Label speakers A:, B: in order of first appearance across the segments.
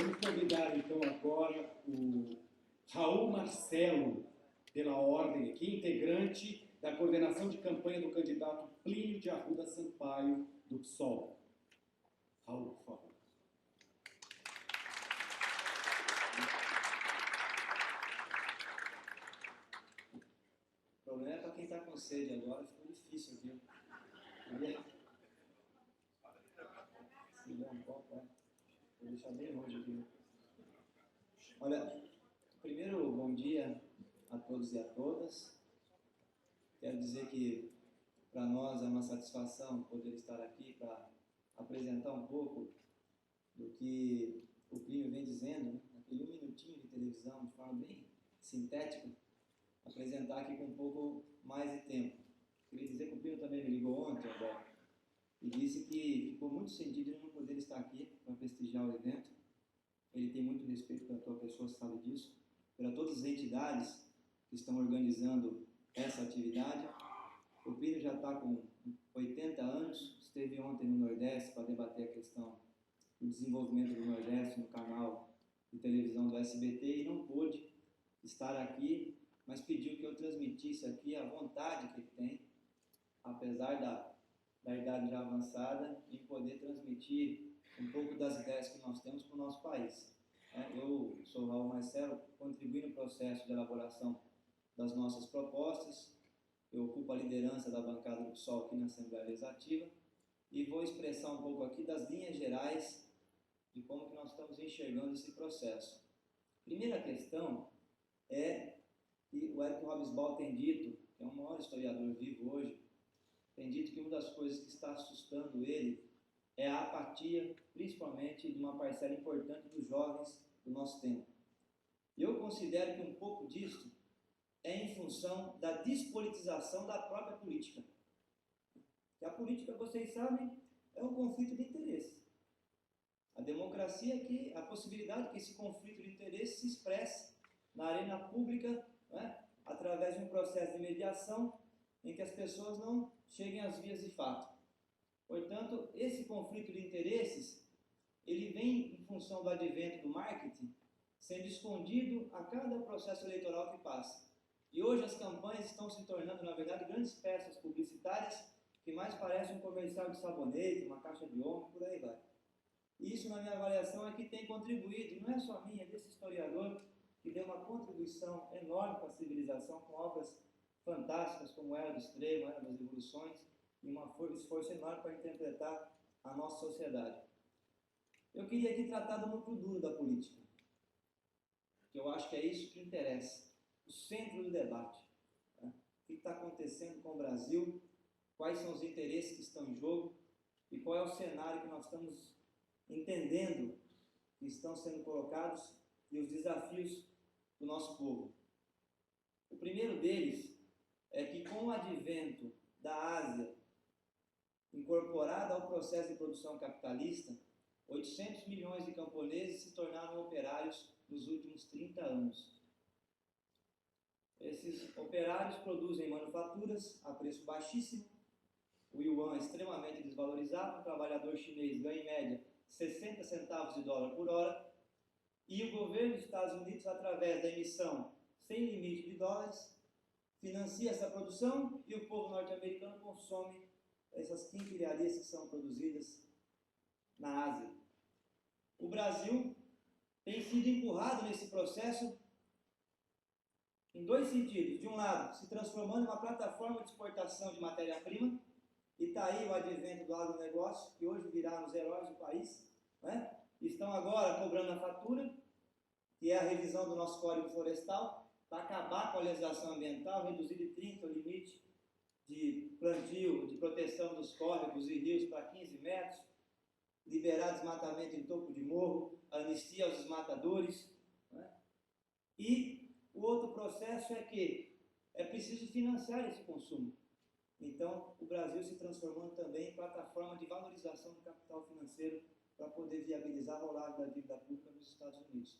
A: Vamos convidar, então, agora o Raul Marcelo, pela ordem aqui, integrante da coordenação de campanha do candidato Plínio de Arruda Sampaio, do PSOL. Raul, por favor.
B: O problema é para quem está com sede agora, ficou difícil aqui. Se der um copo, vou deixar bem longe aqui. Olha, primeiro, bom dia a todos e a todas. Quero dizer que para nós é uma satisfação poder estar aqui para apresentar um pouco do que o Plínio vem dizendo, né? Naquele 1 minutinho de televisão, de forma bem sintética, apresentar aqui com um pouco mais de tempo. Queria dizer que o Plínio também me ligou ontem, André, e disse que ficou muito sentido ele não poder estar aqui para prestigiar o evento. Ele tem muito respeito pela tua pessoa, sabe disso, pela todas as entidades que estão organizando essa atividade. O Plínio já está com 80 anos, esteve ontem no Nordeste para debater a questão do desenvolvimento do Nordeste no canal de televisão do SBT e não pôde estar aqui, mas pediu que eu transmitisse aqui a vontade que ele tem, apesar da idade já avançada, em poder transmitir um pouco das ideias que nós temos para o nosso país. Eu sou Raul Marcelo, contribuí no processo de elaboração das nossas propostas, eu ocupo a liderança da bancada do PSOL aqui na Assembleia Legislativa e vou expressar um pouco aqui das linhas gerais de como que nós estamos enxergando esse processo. Primeira questão é que o Érico Hobsbawm tem dito, que é o maior historiador vivo hoje, tem dito que uma das coisas que está assustando ele é a apatia, principalmente de uma parcela importante dos jovens do nosso tempo. E eu considero que um pouco disso é em função da despolitização da própria política. E a política, vocês sabem, é um conflito de interesse. A democracia é que a possibilidade que esse conflito de interesse se expresse na arena pública, né, através de um processo de mediação em que as pessoas não cheguem às vias de fato. Portanto, esse conflito de interesses, ele vem em função do advento do marketing, sendo escondido a cada processo eleitoral que passa. E hoje as campanhas estão se tornando, na verdade, grandes peças publicitárias que mais parecem um comercial de sabonete, uma caixa de óleo, por aí vai. E isso, na minha avaliação, é que tem contribuído, e não é só minha, é desse historiador, que deu uma contribuição enorme para a civilização, com obras fantásticas, como Era do Extremo, Era das Revoluções, e um esforço enorme para interpretar a nossa sociedade. Eu queria aqui tratar do núcleo duro da política, que eu acho que é isso que interessa, o centro do debate. Né? O que está acontecendo com o Brasil, quais são os interesses que estão em jogo e qual é o cenário que nós estamos entendendo que estão sendo colocados e os desafios do nosso povo. O primeiro deles é que, com o advento da Ásia incorporada ao processo de produção capitalista, 800 milhões de camponeses se tornaram operários nos últimos 30 anos. Esses operários produzem manufaturas a preço baixíssimo, o yuan é extremamente desvalorizado, o trabalhador chinês ganha em média 60 centavos de dólar por hora, e o governo dos Estados Unidos, através da emissão sem limite de dólares, financia essa produção e o povo norte-americano consome essas quinquilharias que são produzidas na Ásia. O Brasil tem sido empurrado nesse processo em dois sentidos. De um lado, se transformando em uma plataforma de exportação de matéria-prima, e está aí o advento do agronegócio, que hoje virá nos heróis do país, né? Estão agora cobrando a fatura, que é a revisão do nosso Código Florestal, para acabar com a legislação ambiental, reduzir de 30 o limite de plantio, de proteção dos córregos e rios para 15 metros, liberar desmatamento em topo de morro, anistia aos desmatadores. Né? E o outro processo é que é preciso financiar esse consumo. Então, o Brasil se transformando também em plataforma de valorização do capital financeiro para poder viabilizar a rolagem da dívida pública nos Estados Unidos.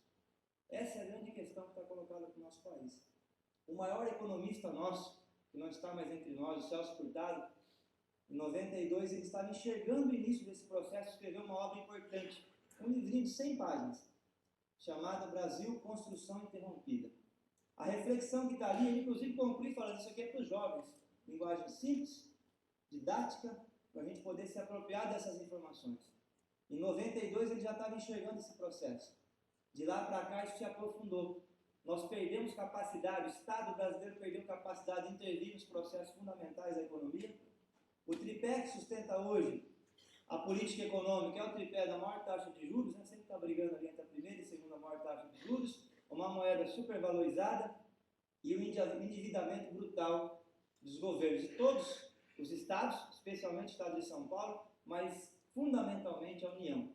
B: Essa é a grande questão que está colocada para o nosso país. O maior economista nosso, que não está mais entre nós, o Celso Furtado, em 92, ele estava enxergando o início desse processo, escreveu uma obra importante, um livrinho de 100 páginas, chamada Brasil Construção Interrompida. A reflexão que está ali, ele inclusive conclui falando, isso aqui é para os jovens, linguagem simples, didática, para a gente poder se apropriar dessas informações. Em 92 ele já estava enxergando esse processo. De lá para cá isso se aprofundou. Nós perdemos capacidade, o Estado brasileiro perdeu capacidade de intervir nos processos fundamentais da economia. O tripé que sustenta hoje a política econômica é o tripé da maior taxa de juros, né? Sempre está brigando ali entre a primeira e segunda maior taxa de juros, uma moeda supervalorizada e o endividamento brutal dos governos de todos os estados, especialmente o estado de São Paulo, mas fundamentalmente a União.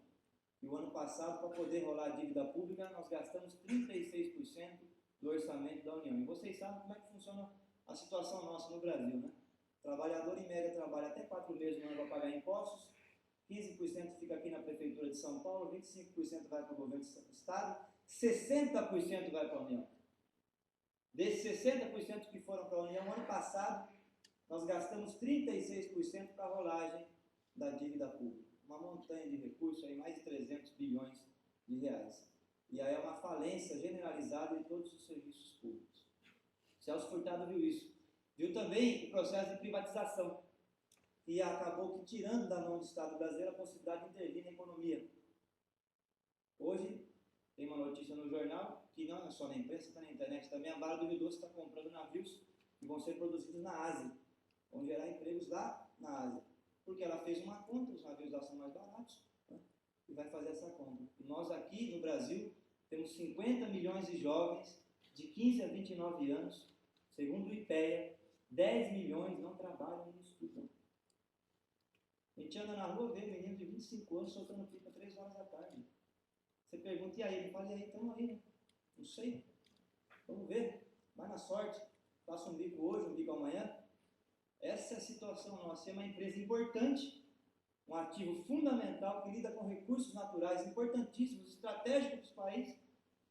B: E o ano passado, para poder rolar a dívida pública, nós gastamos 36% do orçamento da União. E vocês sabem como é que funciona a situação nossa no Brasil, né? O trabalhador, em média, trabalha até 4 meses no ano para pagar impostos, 15% fica aqui na Prefeitura de São Paulo, 25% vai para o governo do Estado, 60% vai para a União. Desses 60% que foram para a União, ano passado, nós gastamos 36% para a rolagem da dívida pública. Uma montanha de recursos, aí, mais de 300 bilhões de reais. E aí é uma falência generalizada em todos os serviços públicos. Celso Furtado viu isso. Viu também o processo de privatização, que acabou tirando da mão do Estado brasileiro a possibilidade de intervir na economia. Hoje, tem uma notícia no jornal, que não é só na imprensa, está na internet também, a Vale do Rio Doce está comprando navios que vão ser produzidos na Ásia, vão gerar empregos lá na Ásia, porque ela fez uma conta, os navios lá são mais baratos, né? E vai fazer essa conta. E nós aqui no Brasil temos 50 milhões de jovens de 15 a 29 anos, segundo o IPEA, 10 milhões não trabalham nem estudam. A gente anda na rua, vê menino de 25 anos soltando pipa 3 horas da tarde. Você pergunta, e aí? Ele fala, e aí, estamos aí, né? Não sei. Vamos ver. Vai na sorte. Faça um bico hoje, um bico amanhã. Essa é a situação nossa. É uma empresa importante, um ativo fundamental que lida com recursos naturais importantíssimos, estratégicos para os países,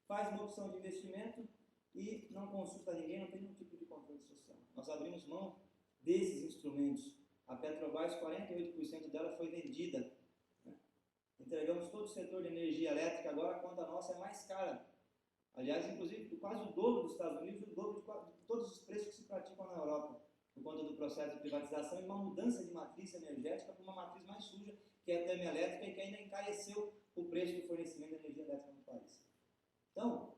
B: faz uma opção de investimento e não consulta ninguém, não tem nenhum tipo de controle social. Nós abrimos mão desses instrumentos. A Petrobras, 48% dela foi vendida. Né? Entregamos todo o setor de energia elétrica, agora a conta nossa é mais cara. Aliás, inclusive, quase o dobro dos Estados Unidos e o dobro de todos os preços que se praticam na Europa, por conta do processo de privatização e uma mudança de matriz energética para uma matriz mais suja, que é a termoelétrica, e que ainda encareceu o preço do fornecimento de energia elétrica no país. Então,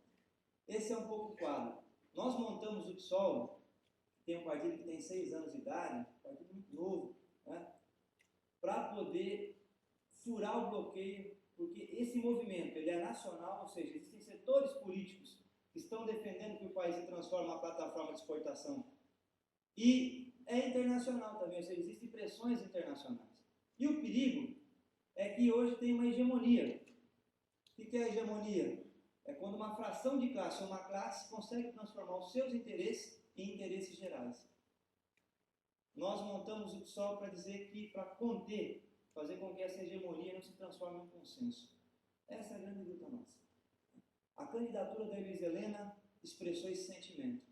B: esse é um pouco o quadro. Nós montamos o PSOL, tem um partido que tem 6 anos de idade, um partido muito novo, né, para poder furar o bloqueio, porque esse movimento ele é nacional, ou seja, existem setores políticos que estão defendendo que o país se transforme em uma plataforma de exportação, e é internacional também, ou seja, existem pressões internacionais. E o perigo é que hoje tem uma hegemonia. O que é a hegemonia? É quando uma fração de classe ou uma classe consegue transformar os seus interesses em interesses gerais. Nós montamos o PSOL para dizer que, para conter, fazer com que essa hegemonia não se transforme em um consenso. Essa é a grande luta nossa. A candidatura da Elis Helena expressou esse sentimento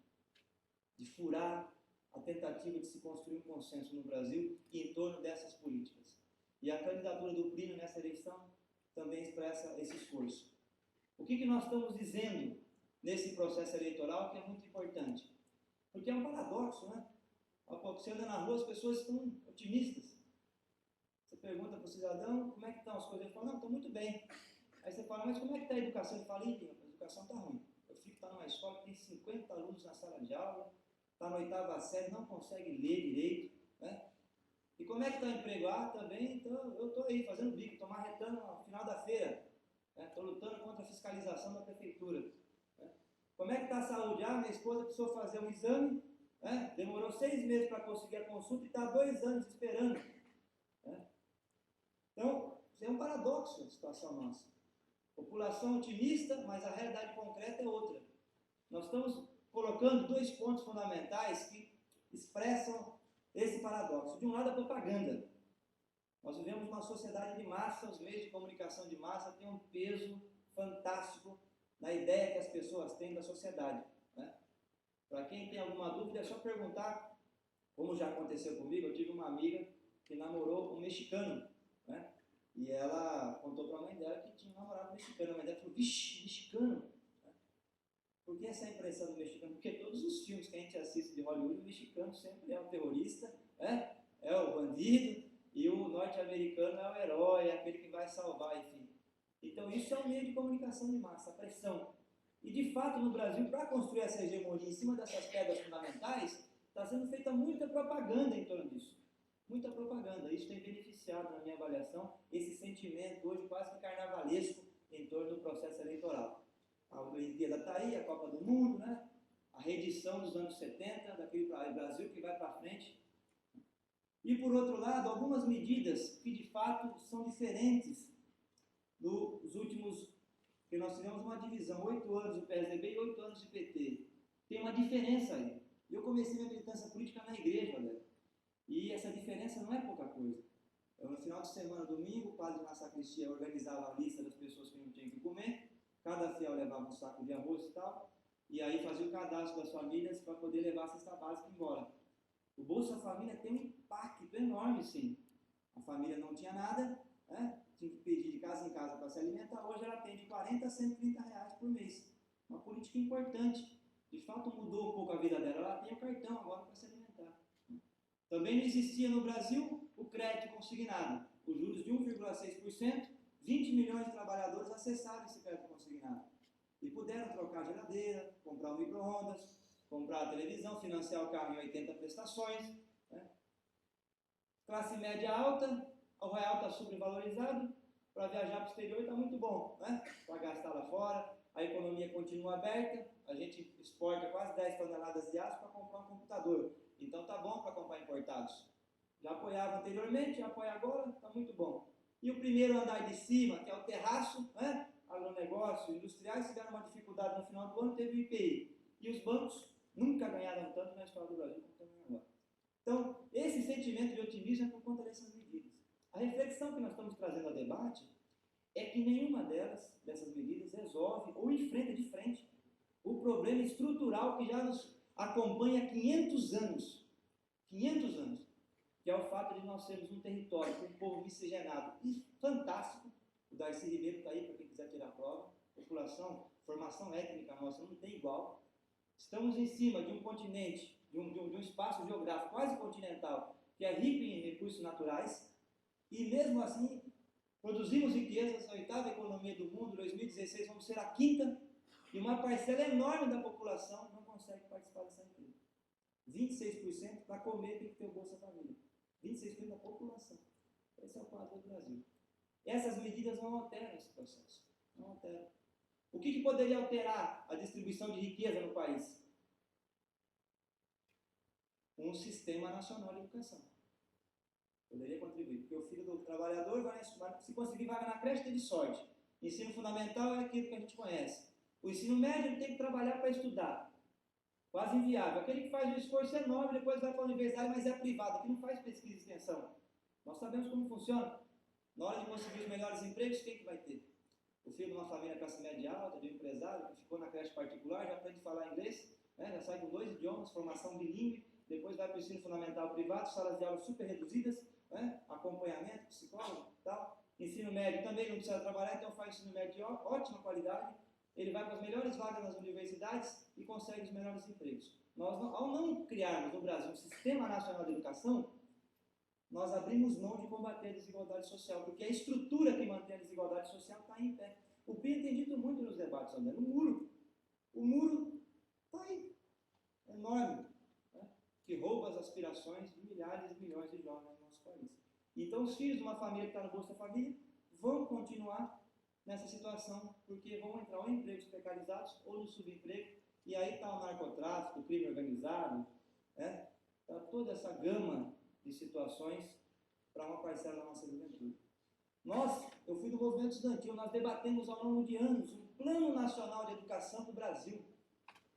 B: de furar a tentativa de se construir um consenso no Brasil em torno dessas políticas. E a candidatura do Plínio nessa eleição também expressa esse esforço. O que nós estamos dizendo nesse processo eleitoral que é muito importante? Porque é um paradoxo, né? Você anda na rua, as pessoas estão otimistas. Você pergunta para o cidadão como é que estão as coisas, ele fala, não, estão muito bem. Aí você fala, mas como é que está a educação? Ele fala, a educação está ruim. Eu fico numa escola que tem 50 alunos na sala de aula, está na 8ª série, não consegue ler direito, né? E como é que está o emprego? Ah, também, então eu estou aí fazendo bico, estou marretando no final da feira, estou, né, lutando contra a fiscalização da prefeitura. Né? Como é que está a saúde? Ah, minha esposa precisou fazer um exame, né? Demorou 6 meses para conseguir a consulta e está 2 anos esperando. Né? Então, isso é um paradoxo a situação nossa. População otimista, mas a realidade concreta é outra. Nós estamos colocando 2 pontos fundamentais que expressam esse paradoxo. De um lado, a propaganda. Nós vivemos uma sociedade de massa, os meios de comunicação de massa têm um peso fantástico na ideia que as pessoas têm da sociedade. Né? Para quem tem alguma dúvida, é só perguntar, como já aconteceu comigo, eu tive uma amiga que namorou um mexicano, né? E ela contou para a mãe dela que tinha namorado mexicana, mas ela falou, vixe, mexicano. Por que essa impressão do mexicano? Porque todos os filmes que a gente assiste de Hollywood, o mexicano sempre é o terrorista, é o bandido, e o norte-americano é o herói, é aquele que vai salvar, enfim. Então isso é um meio de comunicação de massa, a pressão. E de fato no Brasil, para construir essa hegemonia em cima dessas pedras fundamentais, está sendo feita muita propaganda em torno disso. Muita propaganda. Isso tem beneficiado, na minha avaliação, esse sentimento hoje quase que carnavalesco em torno do processo eleitoral. A Olimpíada está aí, a Copa do Mundo, né? A reedição dos anos 70, daquele Brasil que vai para frente. E, por outro lado, algumas medidas que, de fato, são diferentes dos últimos, que nós tivemos uma divisão, 8 anos do PSDB e 8 anos de PT. Tem uma diferença aí. Eu comecei minha militância política na igreja, galera. E essa diferença não é pouca coisa. No final de semana, domingo, o padre na sacristia organizava a lista das pessoas que não tinham que comer, cada fiel levava um saco de arroz e tal, e aí fazia o cadastro das famílias para poder levar a cesta básica embora. O Bolsa Família tem um impacto enorme, sim. A família não tinha nada, né? Tinha que pedir de casa em casa para se alimentar, hoje ela tem de 40 a 130 reais por mês. Uma política importante. De fato mudou um pouco a vida dela, ela tem o cartão agora para se alimentar. Também não existia no Brasil o crédito consignado. Os juros de 1,6%, 20 milhões de trabalhadores acessaram esse crédito consignado. E puderam trocar a geladeira, comprar um micro-ondas, comprar a televisão, financiar o carro em 80 prestações. Né? Classe média alta, o real está sobrevalorizado, para viajar para o exterior está muito bom, né? Para gastar lá fora, a economia continua aberta, a gente exporta quase 10 toneladas de aço para comprar um computador. Então tá bom para comprar importados. Já apoiava anteriormente, já apoia agora, está muito bom. E o primeiro andar de cima, que é o terraço, né? Agronegócio, industriais tiveram uma dificuldade no final do ano, teve o IPI. E os bancos nunca ganharam tanto na história do Brasil como estão ganhando agora. Então, esse sentimento de otimismo é por conta dessas medidas. A reflexão que nós estamos trazendo ao debate é que nenhuma dessas medidas resolve ou enfrenta de frente o problema estrutural que já nos acompanha há 500 anos. 500 anos. Que é o fato de nós sermos um território com um povo miscigenado e fantástico. O Darcy Ribeiro está aí para quem quiser tirar a prova. População, formação étnica nossa não tem igual. Estamos em cima de um continente, de um espaço geográfico quase continental, que é rico em recursos naturais, e mesmo assim produzimos riquezas, a 8ª economia do mundo, em 2016 vamos ser a 5ª, e uma parcela enorme da população não consegue participar dessa empresa. 26% para comer tem que ter o Bolsa Família. 26% da população. Esse é o quadro do Brasil. Essas medidas não alteram esse processo. Não alteram. O que poderia alterar a distribuição de riqueza no país? Um sistema nacional de educação. Poderia contribuir, porque o filho do trabalhador vai, se conseguir vaga na creche, teve sorte. Ensino fundamental é aquilo que a gente conhece. O ensino médio ele tem que trabalhar para estudar. Quase inviável. Aquele que faz um esforço enorme, depois vai para a universidade, mas é privado, que não faz pesquisa e extensão. Nós sabemos como funciona. Na hora de conseguir os melhores empregos, quem que vai ter? O filho de uma família classe média alta, de um empresário, que ficou na creche particular, já aprende a falar inglês, né? Já sai com 2 idiomas, formação bilíngue, depois vai para o ensino fundamental privado, salas de aula super reduzidas, né? Acompanhamento, psicólogo e tal. Ensino médio também não precisa trabalhar, então faz ensino médio de ótima qualidade. Ele vai para as melhores vagas nas universidades e consegue os melhores empregos. Nós, ao não criarmos no Brasil um sistema nacional de educação, nós abrimos mão de combater a desigualdade social, porque a estrutura que mantém a desigualdade social está em pé. O Pia tem dito muito nos debates, André, no muro. O muro está aí, enorme, né? Que rouba as aspirações de milhares e milhões de jovens no nosso país. Então, os filhos de uma família que está no Bolsa Família vão continuar nessa situação, porque vão entrar ou em empregos precarizados ou no subemprego, e aí está o narcotráfico, o crime organizado, né? Está toda essa gama de situações para uma parcela da nossa juventude. Eu fui do movimento estudantil, nós debatemos ao longo de anos um Plano Nacional de Educação do Brasil.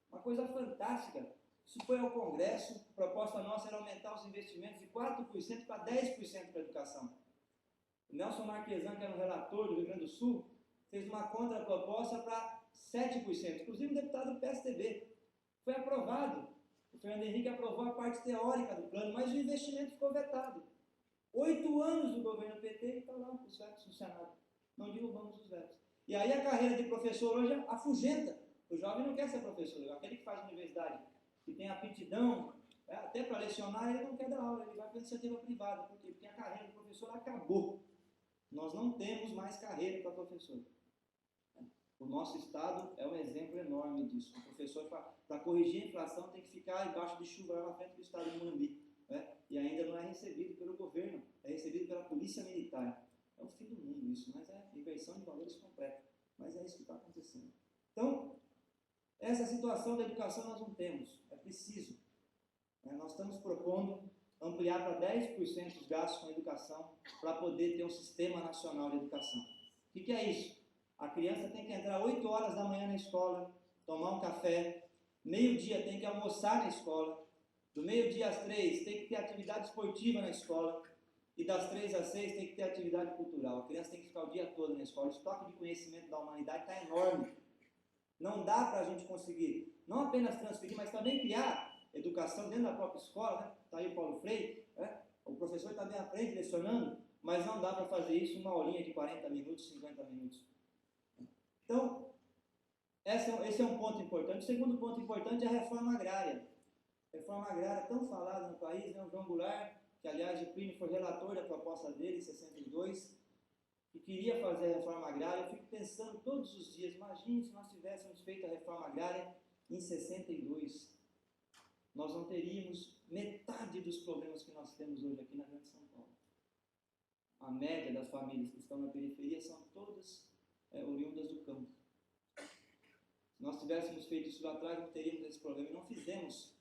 B: Uma coisa fantástica. Isso foi ao Congresso, a proposta nossa era aumentar os investimentos de 4% para 10% para a educação. O Nelson Marquesan, que era um relator do Rio Grande do Sul, fez uma contraproposta para 7%, inclusive um deputado do PSDB. Foi aprovado. O Fernando Henrique aprovou a parte teórica do plano, mas o investimento ficou vetado. 8 anos do governo PT e está lá os vetos no Senado. Não derrubamos os vetos. E aí a carreira de professor hoje afugenta. O jovem não quer ser professor, aquele que faz universidade, que tem aptidão, até para lecionar, ele não quer dar aula, ele vai para a iniciativa privada. Por quê? Porque a carreira do professor acabou. Nós não temos mais carreira para professor. O nosso estado é um exemplo enorme disso. O professor, para corrigir a inflação, tem que ficar embaixo de chuva lá na frente do estado de Morumbi. E ainda não é recebido pelo governo, é recebido pela polícia militar. É o fim do mundo isso, mas é inversão de valores completa. Mas é isso que está acontecendo. Então, essa situação da educação nós não temos, é preciso. Nós estamos propondo ampliar para 10% os gastos com a educação para poder ter um sistema nacional de educação. O que é isso? A criança tem que entrar 8 horas da manhã na escola, tomar um café, meio-dia tem que almoçar na escola, do meio-dia às 3 tem que ter atividade esportiva na escola, e das 3 às 6 tem que ter atividade cultural. A criança tem que ficar o dia todo na escola. O estoque de conhecimento da humanidade está enorme. Não dá para a gente conseguir, não apenas transferir, mas também criar educação dentro da própria escola, né? Está aí o Paulo Freire, o professor também aprende lecionando, mas não dá para fazer isso uma aulinha de 40 minutos, 50 minutos. Então, esse é um ponto importante. O segundo ponto importante é a reforma agrária. Reforma agrária tão falada no país, né? O João Goulart, que aliás o Plínio foi relator da proposta dele em 62, que queria fazer a reforma agrária. Eu fico pensando todos os dias, imagine se nós tivéssemos feito a reforma agrária em 62. Nós não teríamos metade dos problemas que nós temos hoje aqui na Grande São Paulo. A média das famílias que estão na periferia são todas oriundas do campo. Se nós tivéssemos feito isso lá atrás, não teríamos esse problema. E não fizemos.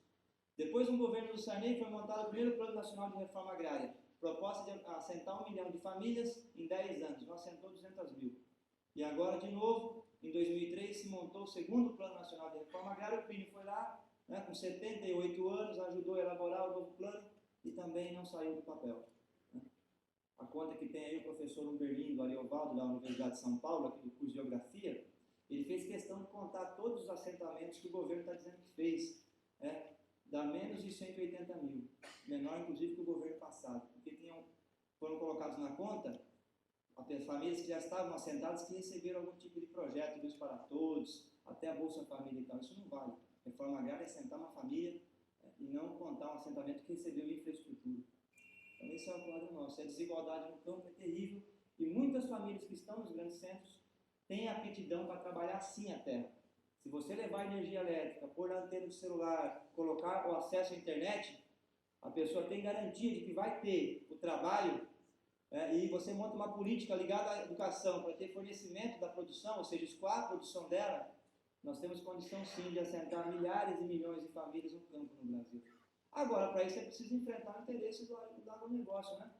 B: Depois do governo do Sarney, foi montado o primeiro Plano Nacional de Reforma Agrária. Proposta de assentar 1 milhão de famílias em 10 anos. Não assentou 200 mil. E agora, de novo, em 2003, se montou o segundo Plano Nacional de Reforma Agrária. O Plínio foi lá, com 78 anos, ajudou a elaborar o novo plano e também não saiu do papel. A conta que tem aí o professor Umberlindo Ariovaldo, da Universidade de São Paulo, aqui do curso de Geografia, ele fez questão de contar todos os assentamentos que o governo está dizendo que fez. Dá menos de 180 mil, menor inclusive que o governo passado, porque foram colocados na conta as famílias que já estavam assentadas que receberam algum tipo de projeto, Luz para Todos, até a Bolsa Família e tal. Isso não vale. Reforma agrária é assentar uma família e não contar um assentamento que recebeu infraestrutura. Então esse é o quadro nosso. A desigualdade no campo é terrível e muitas famílias que estão nos grandes centros têm aptidão para trabalhar sim a terra. Se você levar energia elétrica, pôr a antena do celular, colocar o acesso à internet, a pessoa tem garantia de que vai ter o trabalho, e você monta uma política ligada à educação para ter fornecimento da produção, ou seja, escoar a produção dela, nós temos condição sim de assentar milhares e milhões de famílias no campo no Brasil. Agora, para isso é preciso enfrentar o interesse do agronegócio, né?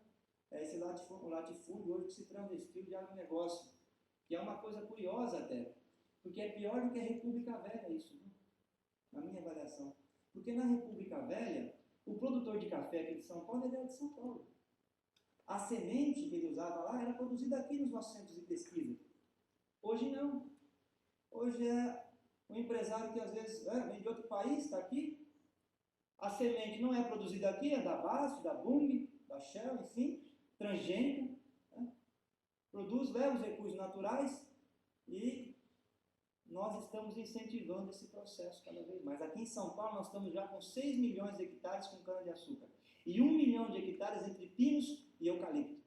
B: Esse latifúndio hoje que se travestiu de agronegócio, que é uma coisa curiosa até, porque é pior do que a República Velha isso, né? Na minha avaliação. Porque na República Velha, o produtor de café aqui de São Paulo ele era de São Paulo. A semente que ele usava lá era produzida aqui nos nossos centros de pesquisa. Hoje não. Hoje é um empresário que às vezes vem de outro país, está aqui. A semente não é produzida aqui, é da BASF, da Bunge, da Shell, enfim, transgênica. Produz, leva os recursos naturais e nós estamos incentivando esse processo cada vez mais. Aqui em São Paulo nós estamos já com 6 milhões de hectares com cana-de-açúcar e 1 milhão de hectares entre pinos e eucalipto.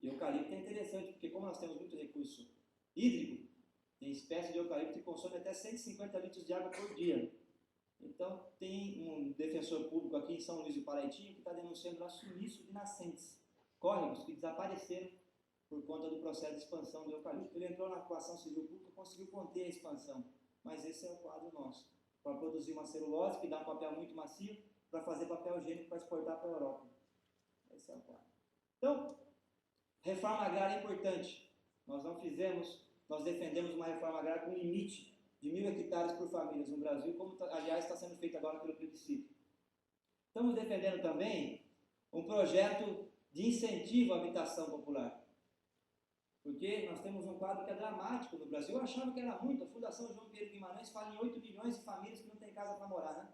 B: E eucalipto é interessante porque como nós temos muito recurso hídrico, tem espécie de eucalipto que consome até 150 litros de água por dia. Então tem um defensor público aqui em São Luís do Paraitinho que está denunciando o sumiço de nascentes, córregos que desapareceram por conta do processo de expansão do eucalipto. Ele entrou na ação civil pública e conseguiu conter a expansão. Mas esse é o quadro nosso. Para produzir uma celulose, que dá um papel muito macio, para fazer papel higiênico para exportar para a Europa. Esse é o quadro. Então, reforma agrária é importante. Nós defendemos uma reforma agrária com limite de 1.000 hectares por famílias no Brasil, como aliás está sendo feito agora pelo plebiscito. Estamos defendendo também um projeto de incentivo à habitação popular. Porque nós temos um quadro que é dramático no Brasil. Eu achava que era muito. A Fundação João Pinheiro Guimarães fala em 8 milhões de famílias que não têm casa para morar, né?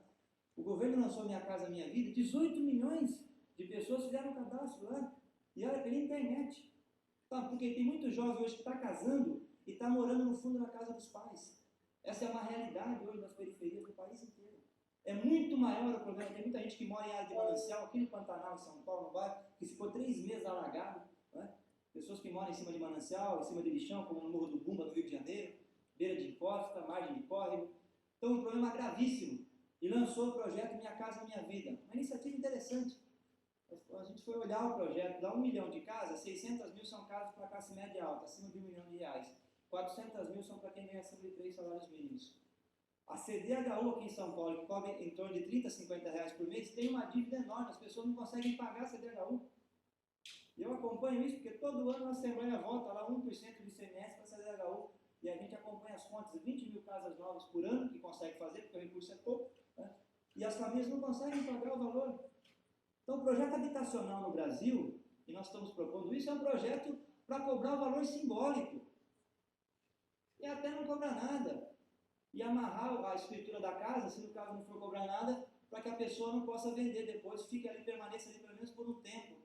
B: O governo lançou Minha Casa Minha Vida, 18 milhões de pessoas fizeram cadastro lá. E olha, pela internet. Tá, porque tem muito jovem hoje que está casando e está morando no fundo da casa dos pais. Essa é uma realidade hoje nas periferias do país inteiro. É muito maior o problema. Tem muita gente que mora em área de manancial, aqui no Pantanal, em São Paulo, no bairro, que ficou 3 meses alagado. Né? Pessoas que moram em cima de manancial, em cima de lixão, como no Morro do Bumba, no Rio de Janeiro, beira de encosta, margem de córrego. Então, um problema gravíssimo. E lançou o projeto Minha Casa Minha Vida. Uma iniciativa interessante. A gente foi olhar o projeto, dá 1 milhão de casas, 600 mil são casas para classe média alta, acima de R$1 milhão. 400 mil são para quem ganha acima de 3 salários mínimos. A CDHU aqui em São Paulo, que cobra em torno de 30, 50 reais por mês, tem uma dívida enorme, as pessoas não conseguem pagar a CDHU. E eu acompanho isso porque todo ano a Assembleia vota lá 1% de ICMS para a CDHU, e a gente acompanha as contas, 20 mil casas novas por ano, que consegue fazer, porque o recurso é pouco, né? E as famílias não conseguem pagar o valor. Então, o projeto habitacional no Brasil, e nós estamos propondo isso, é um projeto para cobrar o valor simbólico. E até não cobrar nada. E amarrar a escritura da casa, se no caso não for cobrar nada, para que a pessoa não possa vender depois, fique ali, permaneça ali pelo menos por um tempo.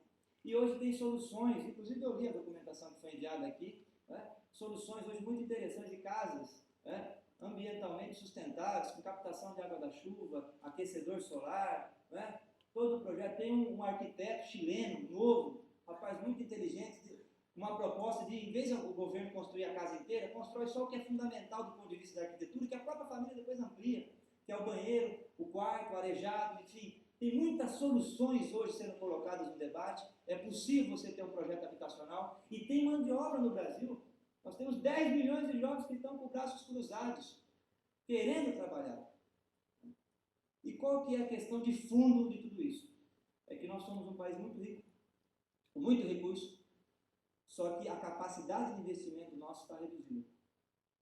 B: E hoje tem soluções, inclusive eu li a documentação que foi enviada aqui, né? Soluções hoje muito interessantes de casas, né? Ambientalmente sustentáveis, com captação de água da chuva, aquecedor solar, né? Todo o projeto tem um arquiteto chileno, novo, rapaz muito inteligente, uma proposta de, em vez do governo construir a casa inteira, constrói só o que é fundamental do ponto de vista da arquitetura, que a própria família depois amplia, que é o banheiro, o quarto, o arejado, enfim. Tem muitas soluções hoje sendo colocadas no debate, é possível você ter um projeto habitacional, e tem mão de obra no Brasil. Nós temos 10 milhões de jovens que estão com braços cruzados, querendo trabalhar. E qual que é a questão de fundo de tudo isso? É que nós somos um país muito rico, com muito recurso, só que a capacidade de investimento nosso está reduzida.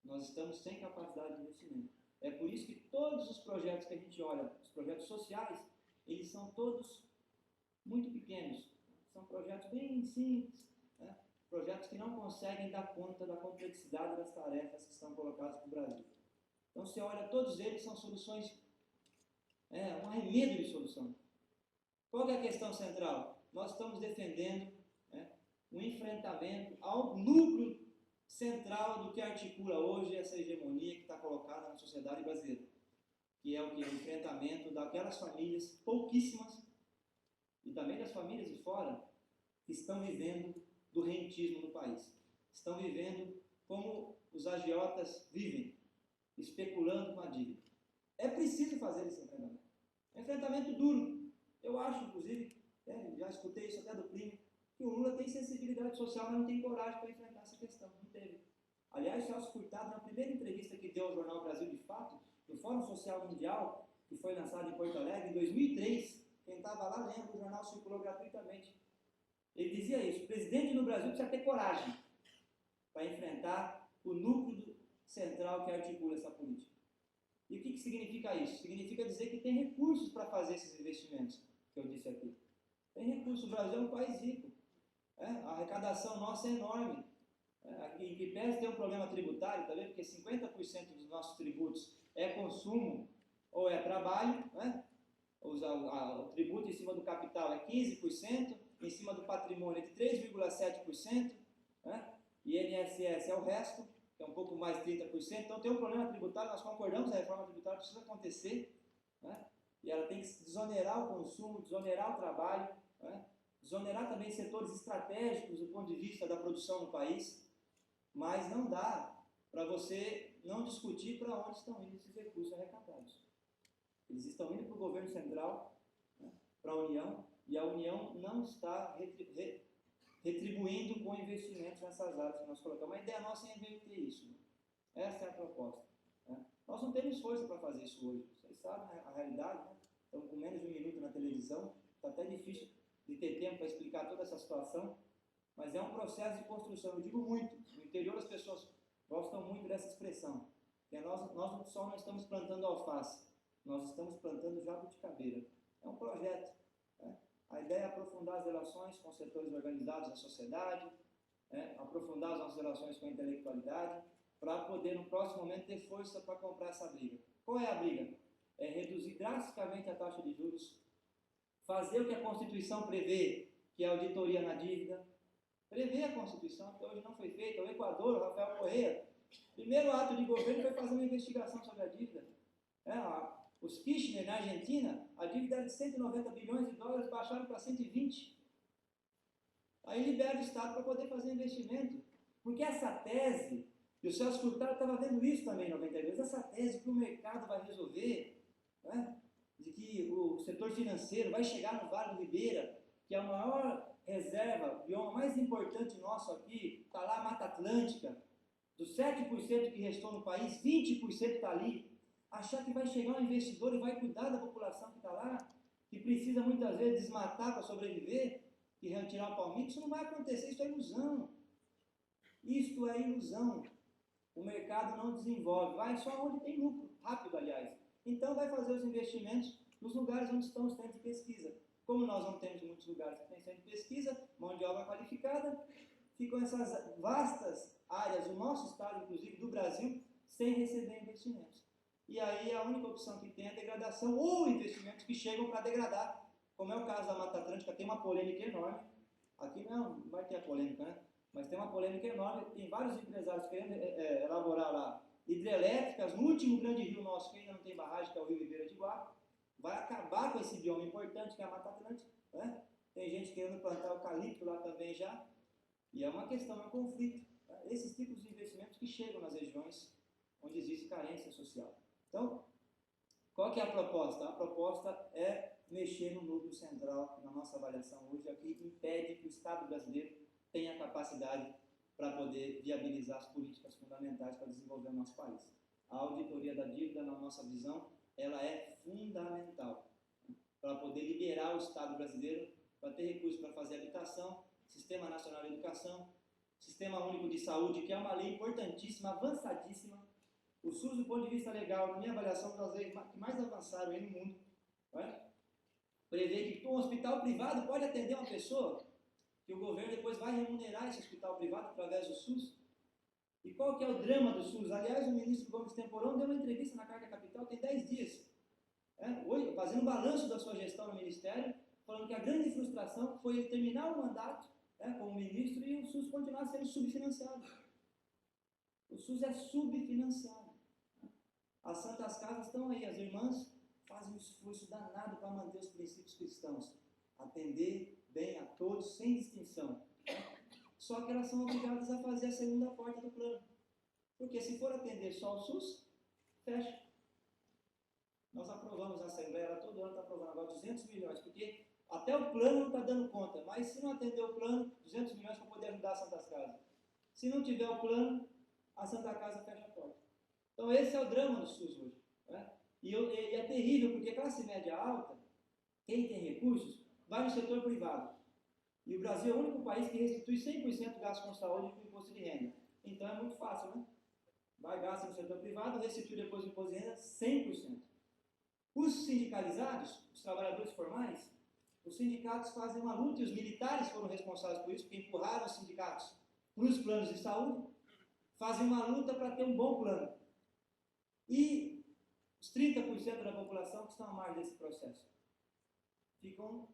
B: Nós estamos sem capacidade de investimento. É por isso que todos os projetos que a gente olha, os projetos sociais, eles são todos muito pequenos. São projetos bem simples, né? Projetos que não conseguem dar conta da complexidade das tarefas que estão colocadas para o Brasil. Então, você olha, todos eles são soluções, um arremedo de solução. Qual é a questão central? Nós estamos defendendo um enfrentamento ao núcleo central do que articula hoje essa hegemonia que está colocada na sociedade brasileira, que é o que? O enfrentamento daquelas famílias, pouquíssimas, e também das famílias de fora, que estão vivendo do rentismo no país. Estão vivendo como os agiotas vivem, especulando com a dívida. É preciso fazer esse enfrentamento. É um enfrentamento duro. Eu acho, inclusive, já escutei isso até do Plínio, que o Lula tem sensibilidade social, mas não tem coragem para enfrentar essa questão. Não teve. Aliás, Celso Furtado, na primeira entrevista que deu ao jornal Brasil de Fato, no Fórum Social Mundial, que foi lançado em Porto Alegre em 2003, quem estava lá lembra, o jornal circulou gratuitamente. Ele dizia isso: o presidente no Brasil precisa ter coragem para enfrentar o núcleo central que articula essa política. E o que significa isso? Significa dizer que tem recursos para fazer esses investimentos, que eu disse aqui. Tem recursos, o Brasil é um país rico. A arrecadação nossa é enorme. Em que pese ter um problema tributário, tá vendo? Porque 50% dos nossos tributos é consumo ou é trabalho, né? O tributo em cima do capital é 15%, em cima do patrimônio é de 3,7%, né? E INSS é o resto, que é um pouco mais de 30%. Então tem um problema tributário, nós concordamos, a reforma tributária precisa acontecer, né? E ela tem que desonerar o consumo, desonerar o trabalho, né? Desonerar também setores estratégicos do ponto de vista da produção no país, mas não dá para você não discutir para onde estão indo esses recursos arrecadados. Eles estão indo para o governo central, né, para a União, e a União não está retribuindo com investimentos nessas áreas que nós colocamos. A ideia nossa é inverter isso. Né? Essa é a proposta. Né? Nós não temos força para fazer isso hoje. Vocês sabem a realidade, né? Estamos com menos de 1 minuto na televisão, está até difícil de ter tempo para explicar toda essa situação, mas é um processo de construção. Eu digo muito, no interior as pessoas gostam muito dessa expressão, que nós só não estamos plantando alface, nós estamos plantando jabuticabeira. É um projeto. Né? A ideia é aprofundar as relações com os setores organizados da sociedade, aprofundar as nossas relações com a intelectualidade, para poder, no próximo momento, ter força para comprar essa briga. Qual é a briga? É reduzir drasticamente a taxa de juros, fazer o que a Constituição prevê, que é a auditoria na dívida, prevê a Constituição, que hoje não foi feita. O Equador, o Rafael Correa, primeiro ato de governo foi fazer uma investigação sobre a dívida. Os Kirchner, na Argentina, a dívida era de 190 bilhões de dólares, baixaram para 120. Aí libera o Estado para poder fazer investimento. Porque essa tese, e o Celso Furtado estava vendo isso também em 92, essa tese que o mercado vai resolver, né, de que o setor financeiro vai chegar no Vale do Ribeira, que é a maior reserva, o bioma mais importante nosso aqui, está lá a Mata Atlântica, dos 7% que restou no país, 20% está ali. Achar que vai chegar um investidor e vai cuidar da população que está lá, que precisa muitas vezes desmatar para sobreviver e retirar o palmito, isso não vai acontecer, isso é ilusão. Isto é ilusão. O mercado não desenvolve, vai só onde tem lucro, rápido, aliás. Então vai fazer os investimentos nos lugares onde estão os centros de pesquisa. Como nós não temos muitos lugares que tem centro de pesquisa, mão de obra qualificada, ficam essas vastas áreas, o nosso estado, inclusive, do Brasil, sem receber investimentos. E aí a única opção que tem é a degradação ou investimentos que chegam para degradar, como é o caso da Mata Atlântica, tem uma polêmica enorme. Aqui não vai ter a polêmica, né? Mas tem uma polêmica enorme, tem vários empresários querendo elaborar lá hidrelétricas no último grande rio nosso, que ainda não tem barragem, que é o Rio Ribeira de Guá, vai acabar com esse bioma importante que é a Mata Atlântica, né? Tem gente querendo plantar eucalipto lá também já, e é uma questão, é um conflito. Tá? Esses tipos de investimentos que chegam nas regiões onde existe carência social. Então, qual que é a proposta? A proposta é mexer no núcleo central, na nossa avaliação hoje, aqui impede que o Estado brasileiro tenha capacidade para poder viabilizar as políticas fundamentais para desenvolver o nosso país. A auditoria da dívida, na nossa visão, ela é fundamental para poder liberar o Estado brasileiro, para ter recursos para fazer habitação, Sistema Nacional de Educação, Sistema Único de Saúde, que é uma lei importantíssima, avançadíssima. O SUS, do ponto de vista legal, na minha avaliação, uma das leis que mais avançaram aí no mundo, né? Prevê que um hospital privado pode atender uma pessoa, que o governo depois vai remunerar esse hospital privado através do SUS. E qual que é o drama do SUS? Aliás, o ministro Gomes Temporão deu uma entrevista na Carta Capital tem 10 dias, hoje, fazendo um balanço da sua gestão no Ministério, falando que a grande frustração foi ele terminar o mandato como ministro e o SUS continuar sendo subfinanciado. O SUS é subfinanciado. As Santas Casas estão aí, as irmãs fazem um esforço danado para manter os princípios cristãos, atender bem a todos, sem distinção. Só que elas são obrigadas a fazer a segunda porta do plano. Porque se for atender só o SUS, fecha. Nós aprovamos na Assembleia, ela todo ano está aprovando agora 200 milhões, porque até o plano não está dando conta, mas se não atender o plano, 200 milhões para poder ajudar as Santas Casas. Se não tiver o plano, a Santa Casa fecha a porta. Então esse é o drama do SUS hoje. Né? E é terrível, porque a classe média alta, quem tem recursos, vai no setor privado. E o Brasil é o único país que restitui 100% do gasto com saúde com imposto de renda. Então é muito fácil, né? Vai, gasta no setor privado, restitui depois do imposto de renda 100%. Os sindicalizados, os trabalhadores formais, os sindicatos fazem uma luta, e os militares foram responsáveis por isso, porque empurraram os sindicatos para os planos de saúde, fazem uma luta para ter um bom plano. E os 30% da população que estão à margem desse processo ficam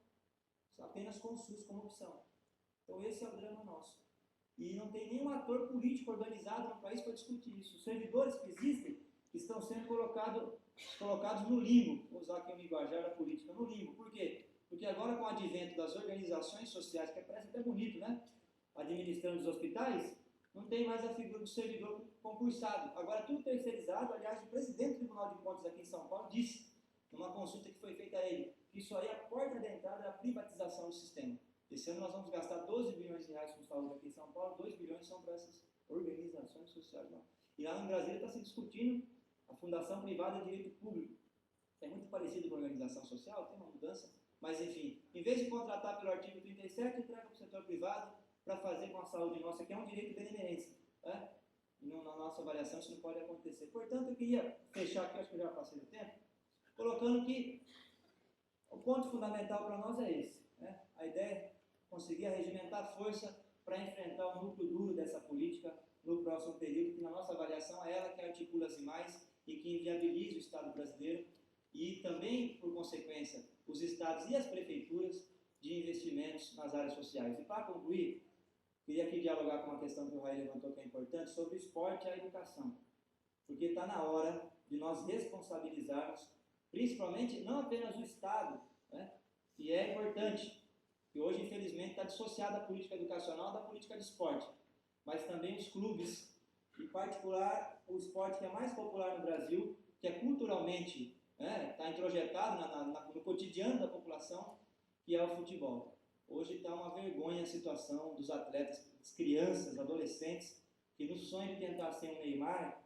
B: apenas com o SUS como opção. Então esse é o drama nosso. E não tem nenhum ator político organizado no país para discutir isso. Os servidores que existem estão sendo colocados no limbo, vou usar aqui o linguajar da política, no limbo. Por quê? Porque agora com o advento das organizações sociais, que parece até bonito, né? Administrando os hospitais, não tem mais a figura do servidor concursado. Agora tudo terceirizado. Aliás, o presidente do Tribunal de Contas aqui em São Paulo disse, numa consulta que foi feita a ele, que isso aí é a porta da entrada da privatização do sistema. Esse ano nós vamos gastar 12 bilhões de reais com saúde aqui em São Paulo, 2 bilhões são para essas organizações sociais. Não. E lá em Brasília está se discutindo a Fundação Privada de Direito Público. É muito parecido com a organização social, tem uma mudança, mas enfim, em vez de contratar pelo artigo 37, entrega para o setor privado para fazer com a saúde nossa, que é um direito benemerência. Né? E na nossa avaliação isso não pode acontecer. Portanto, eu queria fechar aqui, acho que eu já passei do tempo, colocando que o ponto fundamental para nós é esse. Né? A ideia é conseguir arregimentar força para enfrentar o núcleo duro dessa política no próximo período, que na nossa avaliação é ela que articula as demais e que inviabiliza o Estado brasileiro e também, por consequência, os estados e as prefeituras de investimentos nas áreas sociais. E para concluir, Queria aqui dialogar com uma questão que o Raí levantou que é importante, sobre o esporte e a educação. Porque está na hora de nós responsabilizarmos, principalmente, não apenas o Estado, né, que é importante, que hoje, infelizmente, está dissociado da política educacional da política de esporte, mas também os clubes, em particular o esporte que é mais popular no Brasil, que é culturalmente, está introjetado no cotidiano da população, que é o futebol. Hoje está uma vergonha a situação dos atletas, das crianças, adolescentes, que no sonho de tentar ser um Neymar,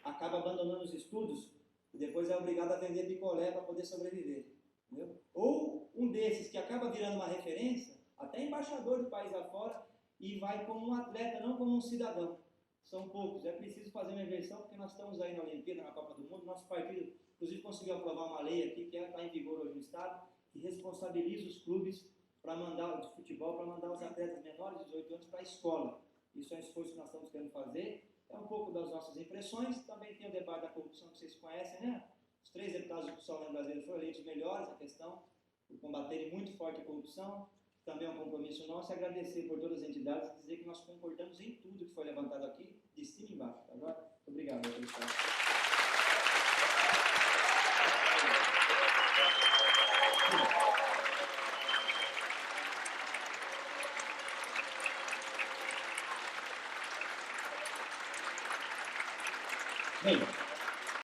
B: acaba abandonando os estudos e depois é obrigado a vender picolé para poder sobreviver. Entendeu? Ou um desses que acaba virando uma referência, até embaixador do país afora, e vai como um atleta, não como um cidadão. São poucos. É preciso fazer uma inversão, porque nós estamos aí na Olimpíada, na Copa do Mundo. Nosso partido, inclusive, conseguiu aprovar uma lei aqui, que está em vigor hoje no Estado, que responsabiliza os clubes para mandar de futebol, para mandar os atletas menores de 18 anos para a escola. Isso é um esforço que nós estamos querendo fazer. É um pouco das nossas impressões. Também tem o debate da corrupção que vocês conhecem, né? Os 3 deputados do Parlamento Brasileiro foram eleitos melhores na questão, por combaterem muito forte a corrupção. Também é um compromisso nosso, agradecer por todas as entidades e dizer que nós concordamos em tudo que foi levantado aqui, de cima e embaixo. Tá? Muito obrigado, pessoal.
A: Bem,